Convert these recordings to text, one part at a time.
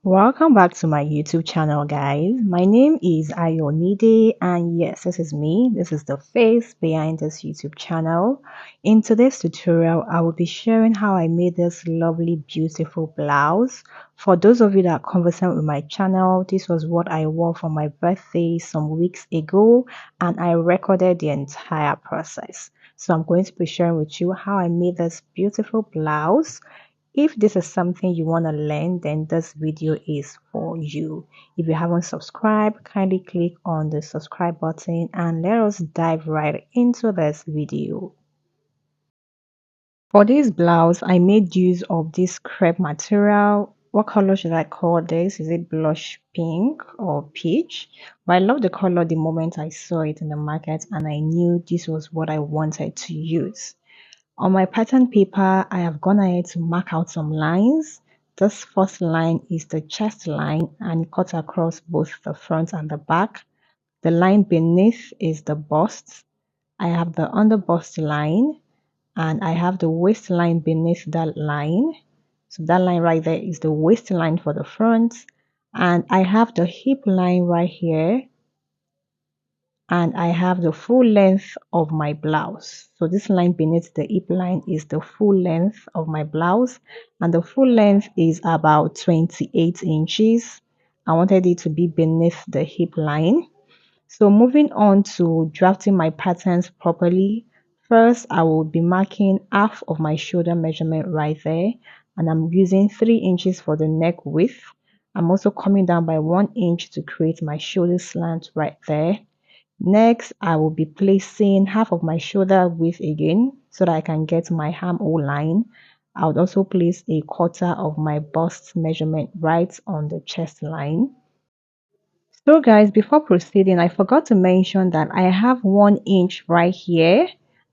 Welcome back to my YouTube channel, guys. My name is Ayonide, and yes, this is me. This is the face behind this YouTube channel. In today's tutorial, I will be sharing how I made this lovely, beautiful blouse. For those of you that are conversant with my channel, this was what I wore for my birthday some weeks ago, and I recorded the entire process. So I'm going to be sharing with you how I made this beautiful blouse. If this is something you want to learn, then this video is for you. If you haven't subscribed, kindly click on the subscribe button and let us dive right into this video. For this blouse, I made use of this crepe material. What color should I call this? Is it blush pink or peach? But I love the color the moment I saw it in the market and I knew this was what I wanted to use. On my pattern paper, I have gone ahead to mark out some lines. This first line is the chest line and it cuts across both the front and the back. The line beneath is the bust. I have the under bust line and I have the waistline beneath that line. So that line right there is the waistline for the front. And I have the hip line right here and I have the full length of my blouse. So this line beneath the hip line is the full length of my blouse and the full length is about 28 inches. I wanted it to be beneath the hip line. So moving on to drafting my patterns properly, first I will be marking half of my shoulder measurement right there and I'm using 3 inches for the neck width. I'm also coming down by 1 inch to create my shoulder slant right there. Next, I will be placing half of my shoulder width again so that I can get my armhole line. I would also place a quarter of my bust measurement right on the chest line. So guys, before proceeding, I forgot to mention that I have 1 inch right here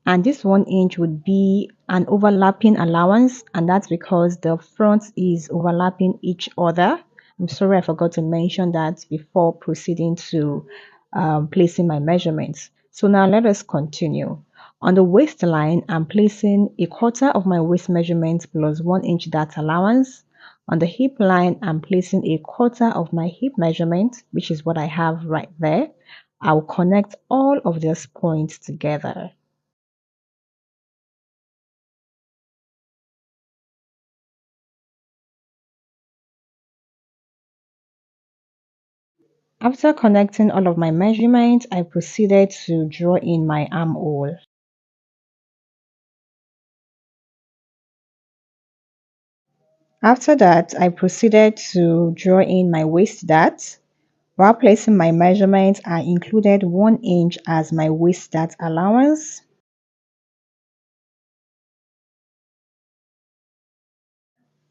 and this 1 inch would be an overlapping allowance and that's because the front is overlapping each other. I'm sorry I forgot to mention that before proceeding to placing my measurements. So now let us continue. On the waistline, I'm placing a quarter of my waist measurement plus 1 inch dart allowance. On the hip line, I'm placing a quarter of my hip measurement, which is what I have right there. I'll connect all of these points together. After connecting all of my measurements, I proceeded to draw in my armhole. After that, I proceeded to draw in my waist dart. While placing my measurements, I included 1 inch as my waist dart allowance.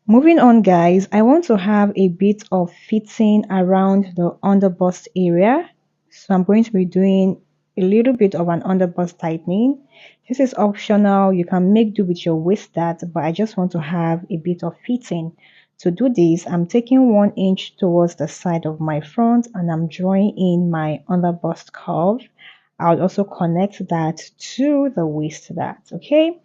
Moving on, guys, I want to have a bit of fitting around the underbust area. So I'm going to be doing a little bit of an underbust tightening. This is optional. You can make do with your waist dart, but I just want to have a bit of fitting. To do this, I'm taking 1 inch towards the side of my front and I'm drawing in my underbust curve. I'll also connect that to the waist dart, okay?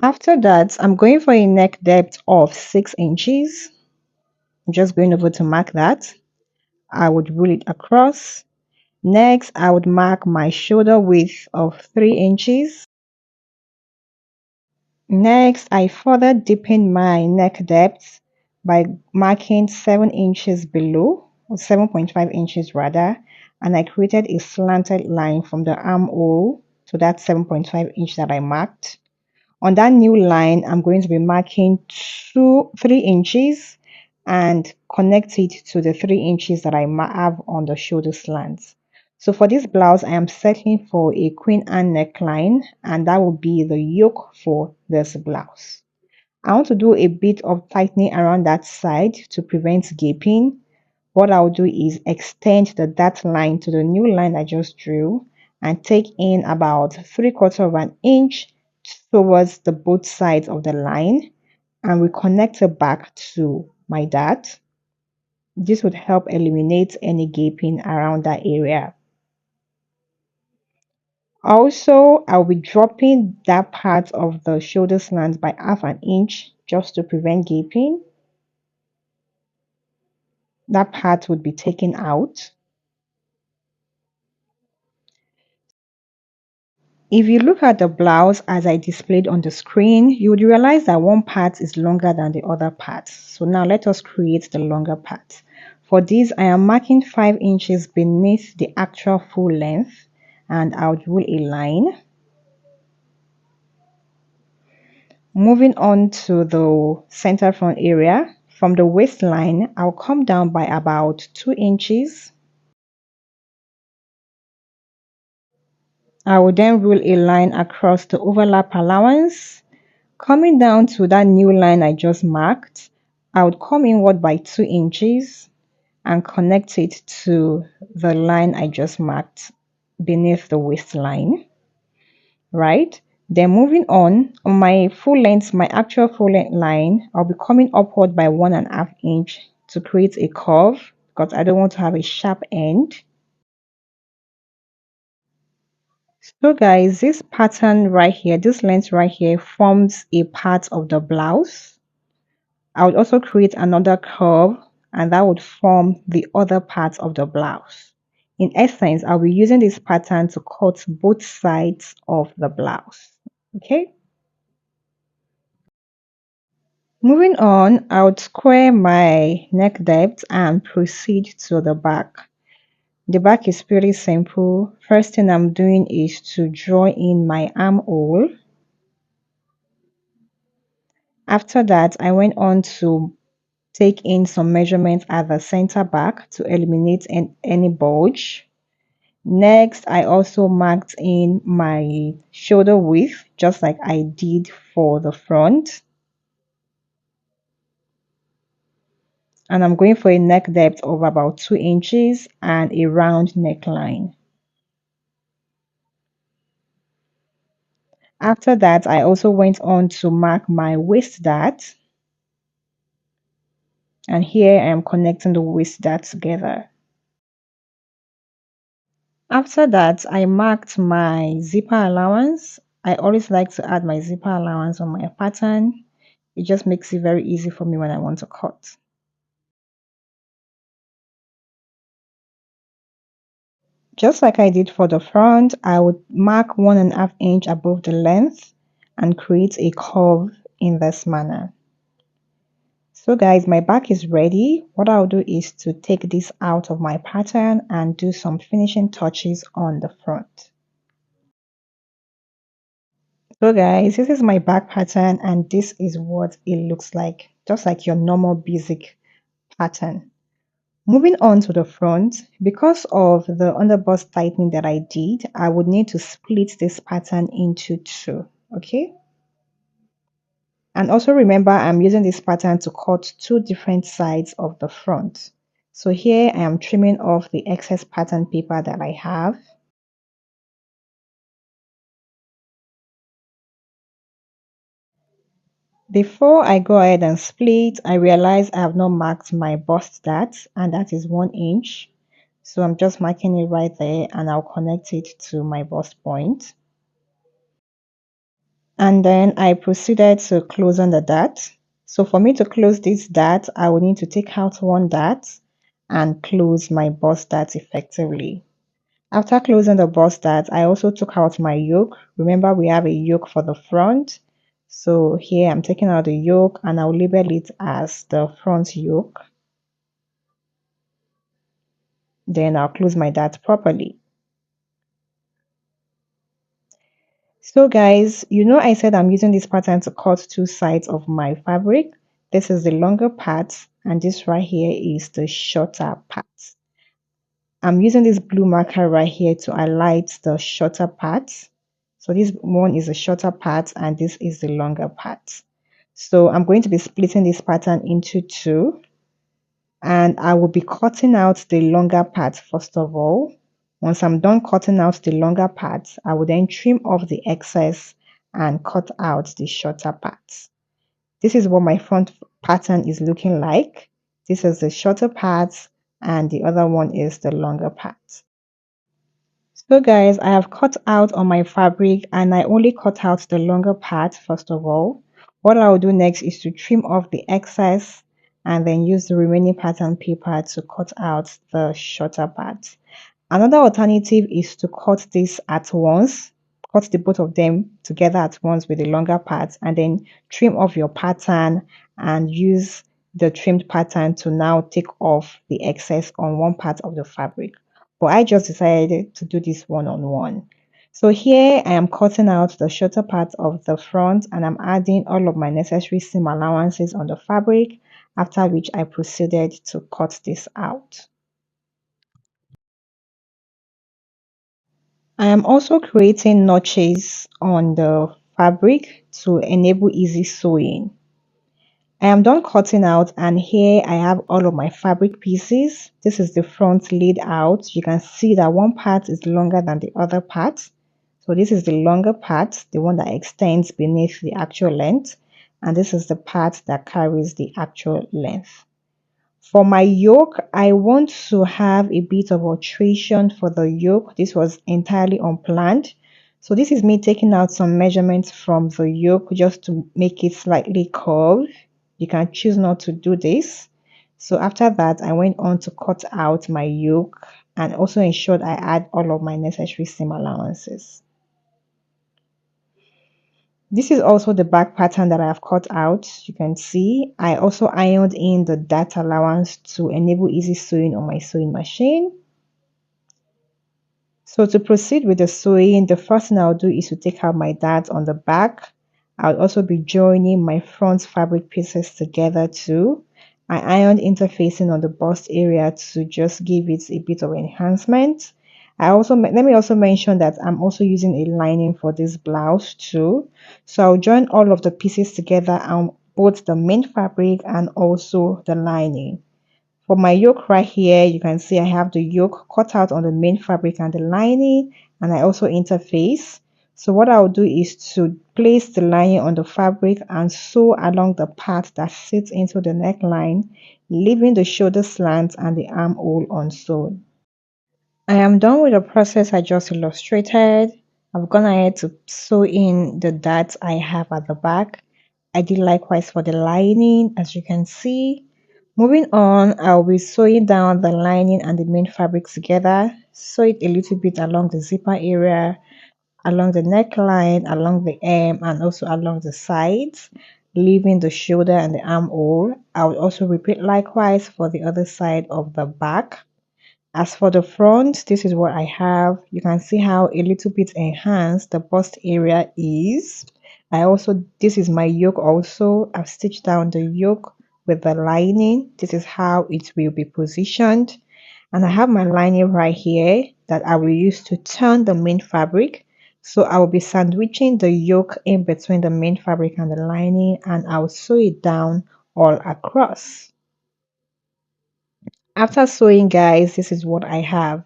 After that, I'm going for a neck depth of 6 inches. I'm just going over to mark that. I would rule it across. Next, I would mark my shoulder width of 3 inches. Next, I further deepen my neck depth by marking 7 inches below, or 7.5 inches rather, and I created a slanted line from the armhole to that 7.5 inch that I marked. On that new line, I'm going to be marking 3 inches and connect it to the 3 inches that I have on the shoulder slants. So for this blouse, I am settling for a Queen Anne neckline and that will be the yoke for this blouse. I want to do a bit of tightening around that side to prevent gaping. What I'll do is extend the dart line to the new line I just drew and take in about 3/4 of an inch towards the both sides of the line and we connect it back to my dart. This would help eliminate any gaping around that area. Also, I'll be dropping that part of the shoulder slant by half an inch just to prevent gaping. that part would be taken out. If you look at the blouse as I displayed on the screen, you would realize that one part is longer than the other part. So now let us create the longer part. For this, I am marking 5 inches beneath the actual full length, and I'll draw a line. Moving on to the center front area, from the waistline, I'll come down by about 2 inches. I will then rule a line across the overlap allowance. Coming down to that new line I just marked, I would come inward by 2 inches and connect it to the line I just marked beneath the waistline, right? Then moving on my full length, my actual full length line, I'll be coming upward by 1.5 inch to create a curve because I don't want to have a sharp end. So guys, this pattern right here, this length right here forms a part of the blouse. I would also create another curve and that would form the other part of the blouse. In essence, I'll be using this pattern to cut both sides of the blouse. Okay. Moving on, I would square my neck depth and proceed to the back. The back is pretty simple. First thing I'm doing is to draw in my armhole. After that, I went on to take in some measurements at the center back to eliminate any bulge. Next, I also marked in my shoulder width, just like I did for the front. And I'm going for a neck depth of about 2 inches and a round neckline. After that, I also went on to mark my waist dart. And here I am connecting the waist dart together. After that, I marked my zipper allowance. I always like to add my zipper allowance on my pattern. It just makes it very easy for me when I want to cut. Just like I did for the front, I would mark 1.5 inch above the length and create a curve in this manner. So guys, my back is ready. What I'll do is to take this out of my pattern and do some finishing touches on the front. So guys, this is my back pattern and this is what it looks like, just like your normal basic pattern. Moving on to the front, because of the underbust tightening that I did, I would need to split this pattern into two, okay? And also remember, I'm using this pattern to cut two different sides of the front. So here I am trimming off the excess pattern paper that I have. Before I go ahead and split, I realize I have not marked my bust dart, and that is 1 inch. So I'm just marking it right there and I'll connect it to my bust point. And then I proceeded to close on the dart. So for me to close this dart, I will need to take out one dart and close my bust dart effectively. After closing the bust dart, I also took out my yoke. Remember, we have a yoke for the front. So here I'm taking out the yoke and I'll label it as the front yoke. Then I'll close my dart properly. So guys, you know I said I'm using this pattern to cut two sides of my fabric. This is the longer part and this right here is the shorter part. I'm using this blue marker right here to highlight the shorter part. So this one is the shorter part and this is the longer part. So I'm going to be splitting this pattern into two and I will be cutting out the longer part first of all. Once I'm done cutting out the longer part, I will then trim off the excess and cut out the shorter parts. This is what my front pattern is looking like. This is the shorter part and the other one is the longer part. So guys, I have cut out on my fabric and I only cut out the longer part first of all. What I'll do next is to trim off the excess and then use the remaining pattern paper to cut out the shorter part. Another alternative is to cut this at once, cut the both of them together at once with the longer part, and then trim off your pattern and use the trimmed pattern to now take off the excess on one part of the fabric. But I just decided to do this one-on-one. So here I am cutting out the shorter part of the front, and I'm adding all of my necessary seam allowances on the fabric, after which I proceeded to cut this out. I am also creating notches on the fabric to enable easy sewing. I am done cutting out, and here I have all of my fabric pieces. This is the front laid out. You can see that one part is longer than the other part. So this is the longer part, the one that extends beneath the actual length, and this is the part that carries the actual length. For my yoke, I want to have a bit of alteration for the yoke. This was entirely unplanned. So this is me taking out some measurements from the yoke just to make it slightly curved. You can choose not to do this. So after that, I went on to cut out my yoke and also ensured I add all of my necessary seam allowances. This is also the back pattern that I have cut out. You can see I also ironed in the dart allowance to enable easy sewing on my sewing machine. So to proceed with the sewing, the first thing I'll do is to take out my dart on the back. I'll also be joining my front fabric pieces together too. I ironed interfacing on the bust area to just give it a bit of enhancement. Let me also mention that I'm also using a lining for this blouse too. So I'll join all of the pieces together on both the main fabric and also the lining. For my yoke right here, you can see I have the yoke cut out on the main fabric and the lining, and I also interface. So what I'll do is to place the lining on the fabric and sew along the part that sits into the neckline, leaving the shoulder slant and the armhole unsewn. I am done with the process I just illustrated. I've gone ahead to sew in the darts I have at the back. I did likewise for the lining, as you can see. Moving on, I'll be sewing down the lining and the main fabric together. Sew it a little bit along the zipper area, along the neckline, along the hem, and also along the sides, leaving the shoulder and the armhole. I will also repeat likewise for the other side of the back. As for the front, this is what I have. You can see how a little bit enhanced the bust area is. This is my yoke also. I've stitched down the yoke with the lining. This is how it will be positioned. And I have my lining right here that I will use to turn the main fabric. So I will be sandwiching the yoke in between the main fabric and the lining, and I'll sew it down all across. After sewing, guys, this is what I have.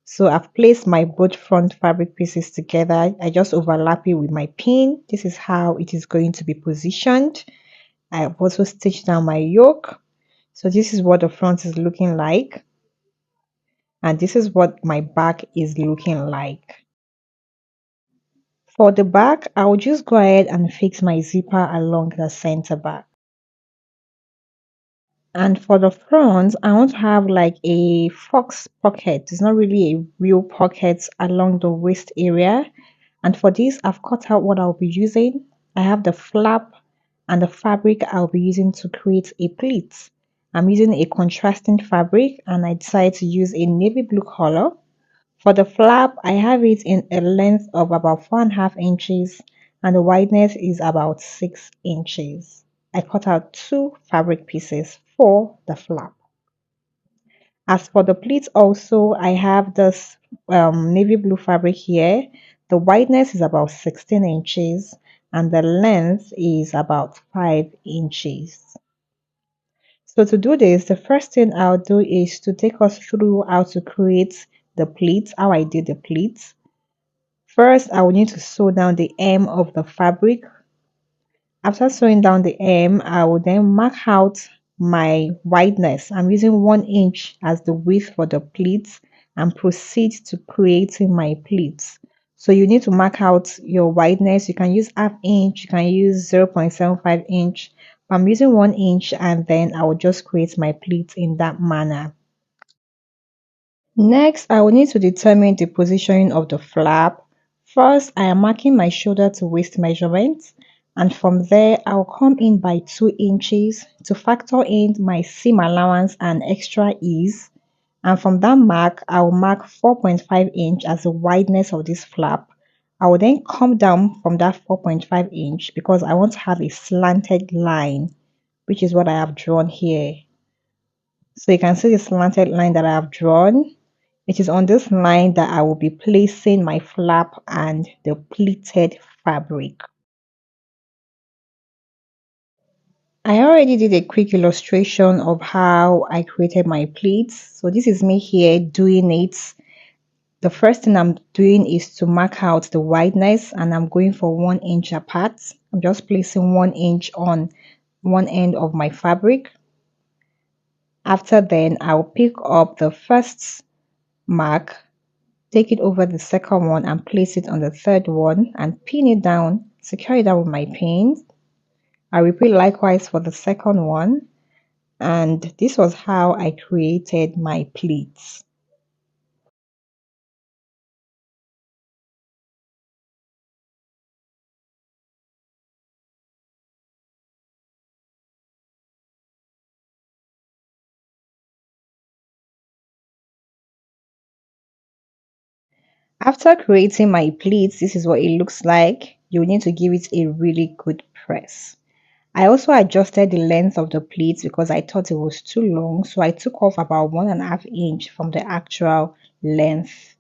So I've placed my both front fabric pieces together. I just overlap it with my pin. This is how it is going to be positioned. I have also stitched down my yoke. So this is what the front is looking like. And this is what my back is looking like. For the back, I'll just go ahead and fix my zipper along the center back. And for the front, I want to have like a fox pocket. It's not really a real pocket along the waist area. And for this, I've cut out what I'll be using. I have the flap and the fabric I'll be using to create a pleat. I'm using a contrasting fabric, and I decided to use a navy blue color. For the flap, I have it in a length of about 4.5 inches, and the wideness is about 6 inches. I cut out 2 fabric pieces for the flap. As for the pleats also, I have this navy blue fabric here. The wideness is about 16 inches and the length is about 5 inches. So to do this, the first thing I'll do is to take us through how to create the pleats, how I did the pleats. First, I will need to sew down the hem of the fabric. After sewing down the hem, I will then mark out my wideness. I'm using 1 inch as the width for the pleats and proceed to creating my pleats. So you need to mark out your wideness. You can use 1/2 inch, you can use 0.75 inch, I'm using 1 inch, and then I will just create my pleats in that manner. Next, I will need to determine the positioning of the flap. First, I am marking my shoulder to waist measurement, and from there, I will come in by 2 inches to factor in my seam allowance and extra ease. And from that mark, I will mark 4.5 inch as the wideness of this flap. I will then come down from that 4.5 inch because I want to have a slanted line, which is what I have drawn here. So you can see the slanted line that I have drawn. It is on this line that I will be placing my flap and the pleated fabric. I already did a quick illustration of how I created my pleats. So this is me here doing it. The first thing I'm doing is to mark out the wideness, and I'm going for 1 inch apart. I'm just placing 1 inch on one end of my fabric. After then, I'll pick up the first mark, take it over the second one and place it on the third one and pin it down, secure it down with my pins. I repeat likewise for the second one, and this was how I created my pleats. After creating my pleats, this is what it looks like. You need to give it a really good press. I also adjusted the length of the pleats because I thought it was too long, so I took off about 1.5 inch from the actual length.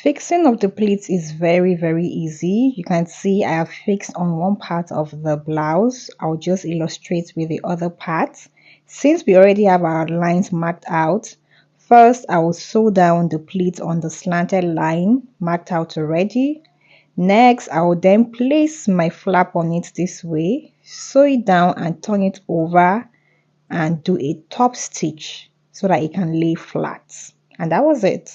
Fixing of the pleats is very easy. You can see I have fixed on one part of the blouse. I'll just illustrate with the other part. Since we already have our lines marked out, first I will sew down the pleat on the slanted line marked out already. Next, I will then place my flap on it this way, sew it down and turn it over and do a top stitch so that it can lay flat. And that was it.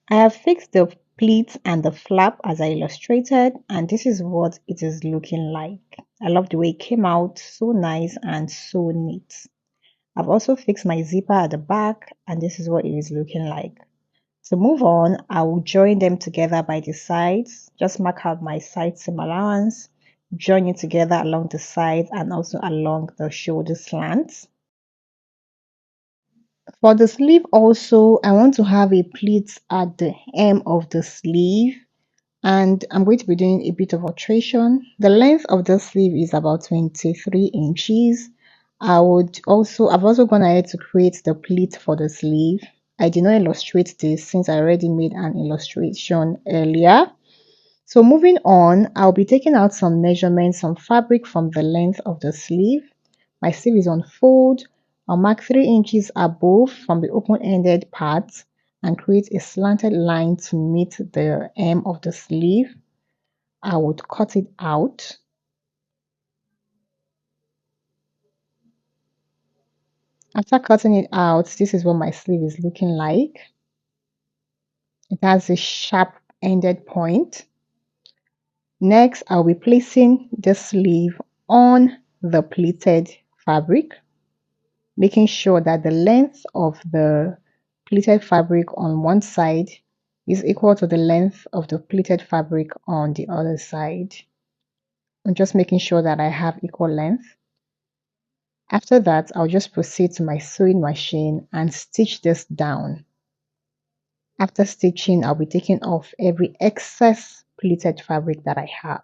I have fixed the pleat and the flap as I illustrated, and this is what it is looking like. I love the way it came out, so nice and so neat. I've also fixed my zipper at the back, and this is what it is looking like. To move on, I will join them together by the sides. Just mark out my side seam allowance, join it together along the sides and also along the shoulder slants. For the sleeve also, I want to have a pleat at the hem of the sleeve, and I'm going to be doing a bit of alteration. The length of the sleeve is about 23 inches. I've also gone ahead to create the pleat for the sleeve. I did not illustrate this since I already made an illustration earlier. So moving on, I'll be taking out some measurements, some fabric from the length of the sleeve. My sleeve is on fold. I'll mark 3 inches above from the open-ended part and create a slanted line to meet the hem of the sleeve. I would cut it out. After cutting it out, this is what my sleeve is looking like. It has a sharp ended point. Next, I'll be placing the sleeve on the pleated fabric, making sure that the length of the pleated fabric on one side is equal to the length of the pleated fabric on the other side. I'm just making sure that I have equal length. After that, I'll just proceed to my sewing machine and stitch this down. After stitching, I'll be taking off every excess pleated fabric that I have.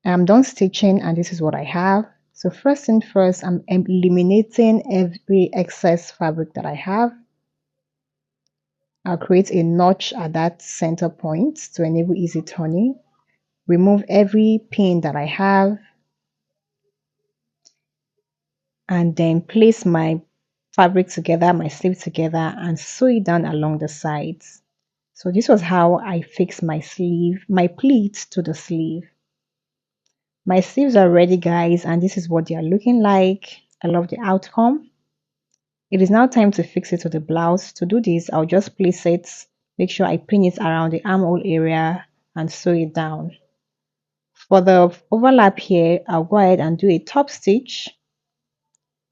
I'm done stitching and this is what I have. So first thing first, I'm eliminating every excess fabric that I have. I'll create a notch at that center point to enable easy turning. Remove every pin that I have and then place my fabric together, my sleeve together and sew it down along the sides. So this was how I fixed my sleeve, my pleats to the sleeve. My sleeves are ready, guys, and this is what they are looking like. I love the outcome. It is now time to fix it to the blouse. To do this, I'll just place it, make sure I pin it around the armhole area and sew it down. For the overlap here, I'll go ahead and do a top stitch.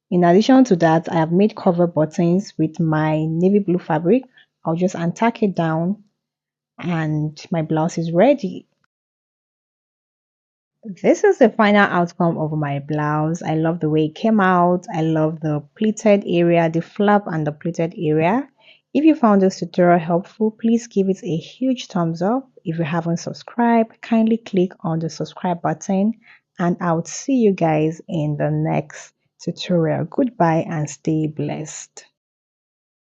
In addition to that, I have made cover buttons with my navy blue fabric. I'll just untack it down and my blouse is ready. This is the final outcome of my blouse. I love the way it came out. I love the pleated area, the flap and the pleated area. If you found this tutorial helpful, please give it a huge thumbs up. If you haven't subscribed, kindly click on the subscribe button and I'll see you guys in the next tutorial. Goodbye and stay blessed.